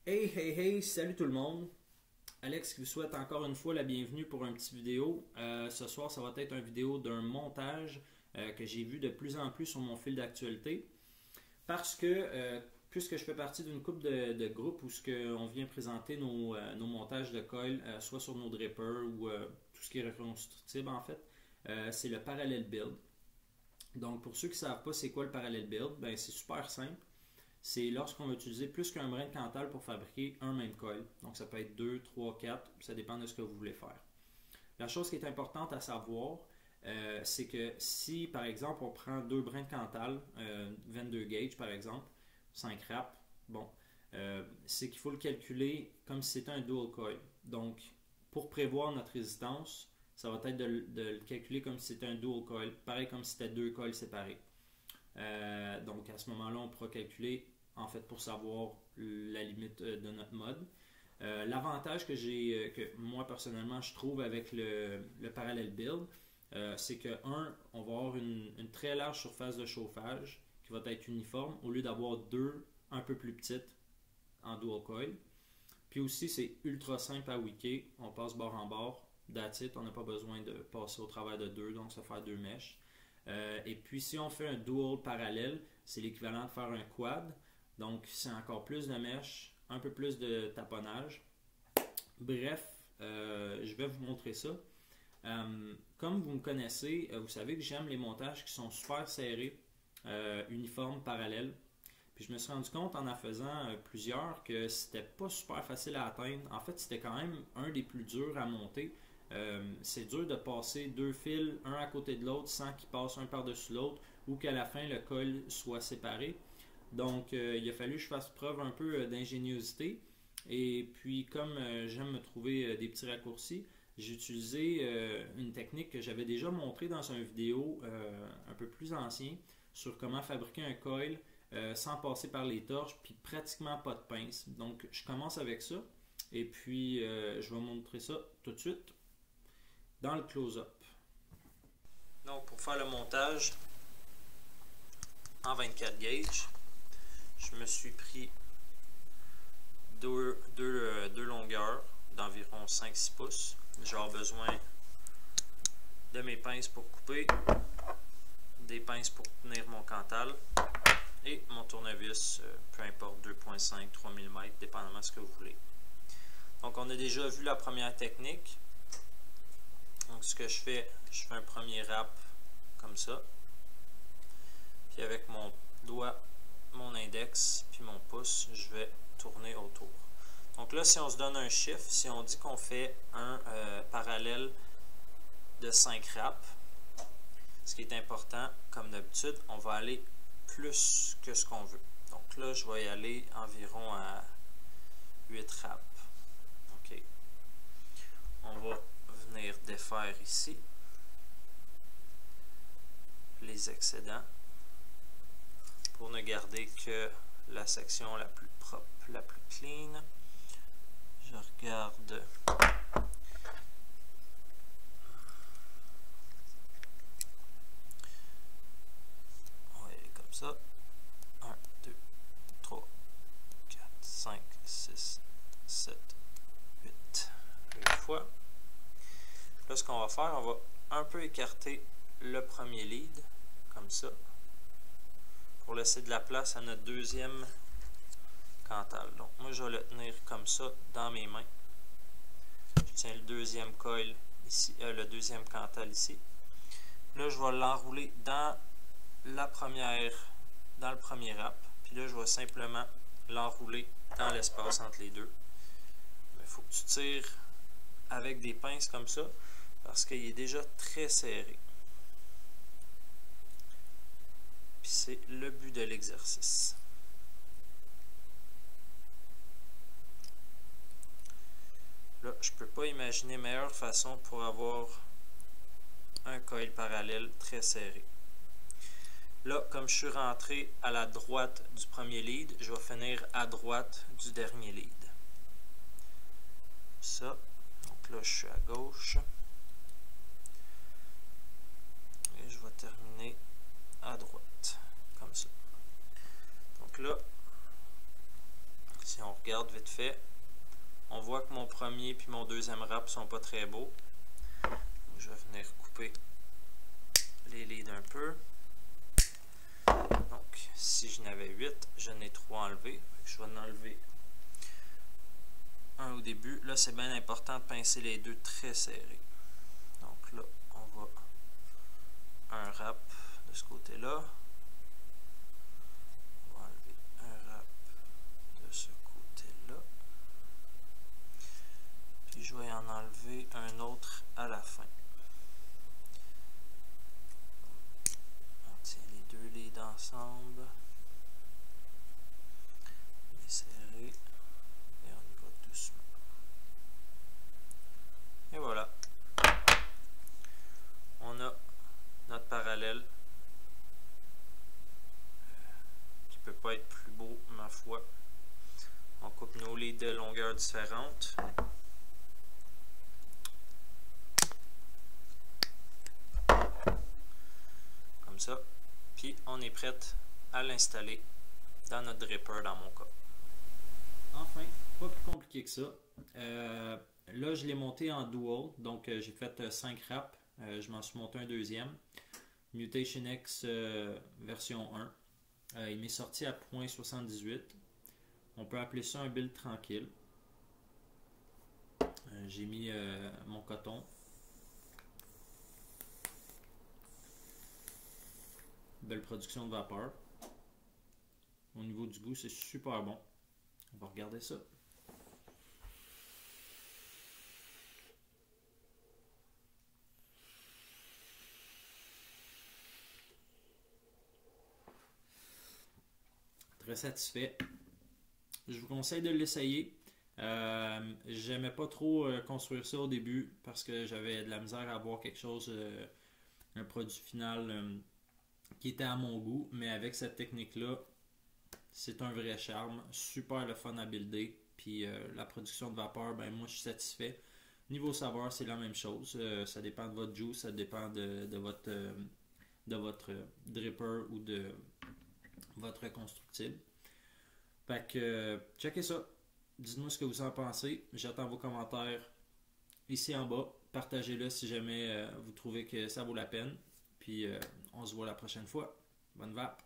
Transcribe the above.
Hey, hey, hey, salut tout le monde. Alex qui vous souhaite encore une fois la bienvenue pour un petit vidéo. Ce soir, ça va être une vidéo d'un montage que j'ai vu de plus en plus sur mon fil d'actualité. Parce que, puisque je fais partie d'une couple de groupes où on vient présenter nos montages de coil, soit sur nos drippers ou tout ce qui est reconstructible en fait, c'est le parallel build. Donc, pour ceux qui ne savent pas c'est quoi le parallel build, ben, c'est super simple. C'est lorsqu'on va utiliser plus qu'un brin de Cantal pour fabriquer un même coil. Donc ça peut être 2, 3, 4, ça dépend de ce que vous voulez faire. La chose qui est importante à savoir, c'est que si par exemple on prend deux brins de Cantal, 22 gauge par exemple, 5 wraps, bon, c'est qu'il faut le calculer comme si c'était un dual coil. Donc pour prévoir notre résistance, ça va être de le calculer comme si c'était un dual coil, pareil comme si c'était deux coils séparés. Donc à ce moment-là, on pourra calculer en fait pour savoir la limite de notre mode. L'avantage que moi personnellement je trouve avec le parallel build, c'est que on va avoir une très large surface de chauffage qui va être uniforme au lieu d'avoir deux un peu plus petites en dual coil. Puis aussi c'est ultra simple à wicker, on passe bord en bord, that's it, on n'a pas besoin de passer au travers de deux, donc ça fait deux mèches. Et puis si on fait un dual parallèle, c'est l'équivalent de faire un quad. Donc c'est encore plus de mèches, un peu plus de taponnage. Bref, je vais vous montrer ça. Comme vous me connaissez, vous savez que j'aime les montages qui sont super serrés, uniformes, parallèles. Puis je me suis rendu compte en faisant plusieurs que c'était pas super facile à atteindre. En fait, c'était quand même un des plus durs à monter. C'est dur de passer deux fils, un à côté de l'autre, sans qu'ils passent un par-dessus l'autre ou qu'à la fin le col soit séparé. Donc, il a fallu que je fasse preuve un peu d'ingéniosité. Et puis, comme j'aime me trouver des petits raccourcis, j'ai utilisé une technique que j'avais déjà montrée dans une vidéo un peu plus ancien sur comment fabriquer un coil sans passer par les torches, puis pratiquement pas de pince. Donc, je commence avec ça. Et puis, je vais vous montrer ça tout de suite dans le close-up. Donc, pour faire le montage en 24 gauge, je me suis pris deux longueurs d'environ 5-6 pouces. J'ai besoin de mes pinces pour couper, des pinces pour tenir mon Cantal et mon tournevis, peu importe, 2.5, 3 mm, dépendamment de ce que vous voulez. Donc, on a déjà vu la première technique. Donc, ce que je fais un premier wrap comme ça. Puis avec mon doigt, mon index, puis mon pouce, je vais tourner autour. Donc là, si on se donne un chiffre, si on dit qu'on fait un parallèle de 5 wraps, ce qui est important, comme d'habitude, on va aller plus que ce qu'on veut. Donc là, je vais y aller environ à 8 wraps. OK. On va venir défaire ici les excédents pour ne garder que la section la plus propre, la plus clean. Je regarde on va y aller comme ça. 1, 2, 3, 4, 5, 6, 7, 8. 8 fois. Là, ce qu'on va faire, on va un peu écarter le premier lead, comme ça, pour laisser de la place à notre deuxième Cantal. Donc, moi, je vais le tenir comme ça dans mes mains. Je tiens le deuxième coil ici, le deuxième Cantal ici. Là, je vais l'enrouler dans le premier wrap. Puis là, je vais simplement l'enrouler dans l'espace entre les deux. Il faut que tu tires avec des pinces comme ça, parce qu'il est déjà très serré. Puis c'est le but de l'exercice. Là, je ne peux pas imaginer meilleure façon pour avoir un coil parallèle très serré. Là, comme je suis rentré à la droite du premier lead, je vais finir à droite du dernier lead. Ça. Donc là, je suis à gauche. Et je vais terminer à droite. Comme ça. Donc là, si on regarde regarde vite fait, on voit que mon premier puis mon deuxième wrap sont pas très beaux. Je vais venir couper les leads un peu. Donc, si je n'avais 8, je n'ai 3 enlevés. Je vais en enlever un au début. Là, c'est bien important de pincer les deux très serrés. Donc là, on va un wrap de ce côté-là. On va enlever un wrap de ce côté-là. Puis je vais en enlever un autre à la fin. On tient les deux leads ensemble. Les serrer. Et on y va doucement. Et voilà. On a notre parallèle. Qui peut pas être plus beau, ma foi. On coupe nos leads de longueur différentes. Comme ça. Puis on est prêt à l'installer dans notre dripper dans mon cas. Enfin, pas plus compliqué que ça. Là, je l'ai monté en dual, donc j'ai fait 5 wraps. Je m'en suis monté un deuxième. Mutation X version 1. Il m'est sorti à 0.78. On peut appeler ça un build tranquille. J'ai mis mon coton. Belle production de vapeur. Au niveau du goût, c'est super bon. On va regarder ça. Très satisfait. Je vous conseille de l'essayer. J'aimais pas trop construire ça au début parce que j'avais de la misère à avoir quelque chose, un produit final qui était à mon goût. Mais avec cette technique-là, c'est un vrai charme. Super le fun à builder. Puis la production de vapeur, ben moi je suis satisfait. Niveau saveur, c'est la même chose. Ça dépend de votre juice, ça dépend de votre dripper ou de votre constructible. Fait que checkez ça. Dites-moi ce que vous en pensez. J'attends vos commentaires ici en bas. Partagez-le si jamais vous trouvez que ça vaut la peine. Puis on se voit la prochaine fois. Bonne vape!